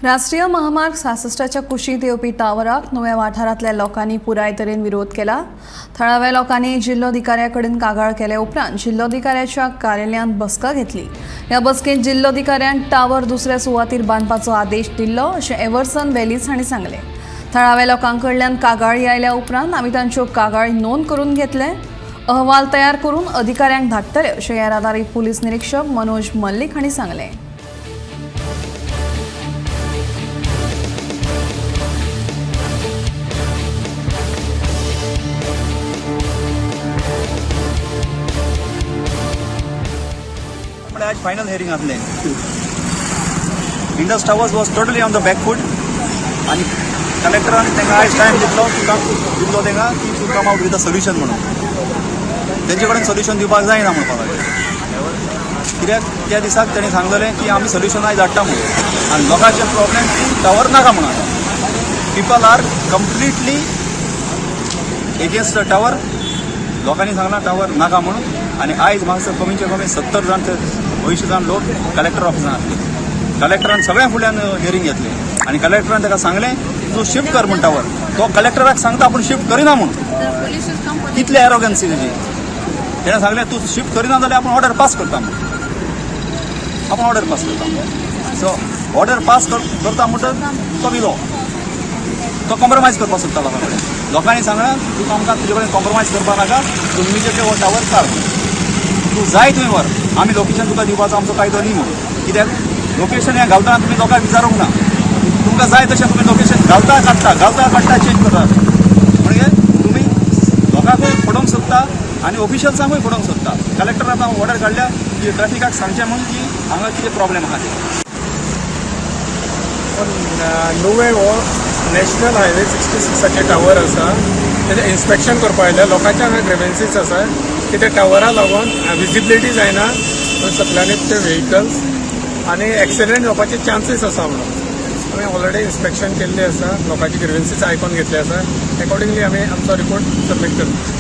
राष्ट्रीय महामार्ग 66च्या कुशीत येवपी टावराक नव्या वाठारांतल्या लोकांनी पुराय तरेन विरोध केला। थळाव्या लोकांनी जिल्लोधिकाऱ्याकडेन कागाळ केले उपरांत जिल्लोधिकाऱ्याच्या कार्यालयांत बसका घेतली। ह्या बसकेंत जिल्लोधिकाऱ्यान टावर दुसऱ्या सुवातीर बांदपाचो आदेश दिल्लो अशें एव्हर्सन वेलीस हांणी सांगलें। थळाव्या लोकांकडल्यान कागाळी आयल्या उपरांत आमी तांच्यो कागाळी नोंद करून घेतले। अहवाल तयार करून अधिकाऱ्यांक धाडटले अशें येरादारी पुलीस निरीक्षक मनोज मल्लीक हांणी सांगलें। आज फायनल हियरिंग आसलें। Indus towers was totally on the back foot आणि कलेक्टरान तांकां आज टायम दिल्लो तांकां की to come out with a solution म्हणून। तेंचे कडेन सोल्युशन दिवपाक जायना म्हणपाक लागले। कित्याक त्या दिसाक तेणी सांगलेलें की आमी सोल्युशन आयज हाडटा म्हणून आनी लोकांचे प्रॉब्लेम की टावर नाका म्हणून। People are completely against the tower. लोकांनी सांगलां टावर नाका म्हणून आणि आयज म्हाका कमीचे कमी 70 जाण ते 80 जाण लोक कलेक्टर ऑफिसान आसले। कलेक्टरान सगळ्या फुड्यान हियरिंग घेतले आणि कलेक्टरान ताका सांगलें तूं शिफ्ट कर म्हण टावर। तो कलेक्टराक सांगता आपूण शिफ्ट करिना म्हणून। कितली एरोगन्सी तेजी। तेणें सांगलें तूं शिफ्ट करिना जाल्यार आपूण ऑर्डर पास करता म्हणून। आपूण ऑर्डर पास करता। सो ऑर्डर पास करता म्हणटच तो विलो तो कॉम्प्रोमायज करपाक सोदता लोकां कडेन। लोकांनी सांगलां तूं आमकां तुजे कडेन कॉम्प्रोमायज करपा नाका, तूं इमिजिएटली हो टावर काड। तूं जाय थंय व्हर, आमी लोकेशन तुका दिवपाचो आमचो कायदो न्ही म्हणून। कित्याक लोकेशन हें घालतना तुमी लोकांक विचारूंक ना। तुमकां जाय तशें तुमी लोकेशन घालता काडटा चेंज करतात। म्हणजे तुमी लोकांकूय फडोवंक सोदता आनी ऑफिशियल्सांकूय फडोवंक सोदता। कलेक्टरान आतां ऑर्डर काडल्या की ट्रॅफिकाक सांगचें म्हणून की हांगा कितें प्रॉब्लेम आहा ते। नुवें हो नॅशनल हायवे 66चे टावर आसा, तेजें इन्स्पेक्शन करपा आयल्या लोकांच्या हांगा ग्रेवेन्सीस आसा की त्या टावरा लागून विजिबिलिटी जायना सकल्यानीच ते व्हेकल्स आनी एक्सिडेंट जावपाचे चान्सीस आसा म्हणून आमी ऑलरेडी इन्स्पेक्शन केल्लें आसा, लोकांची ग्रेवेन्सीस आयकून घेतले आसा। अकॉर्डिंगली आमी आमचो रिपोर्ट सबमीट करता।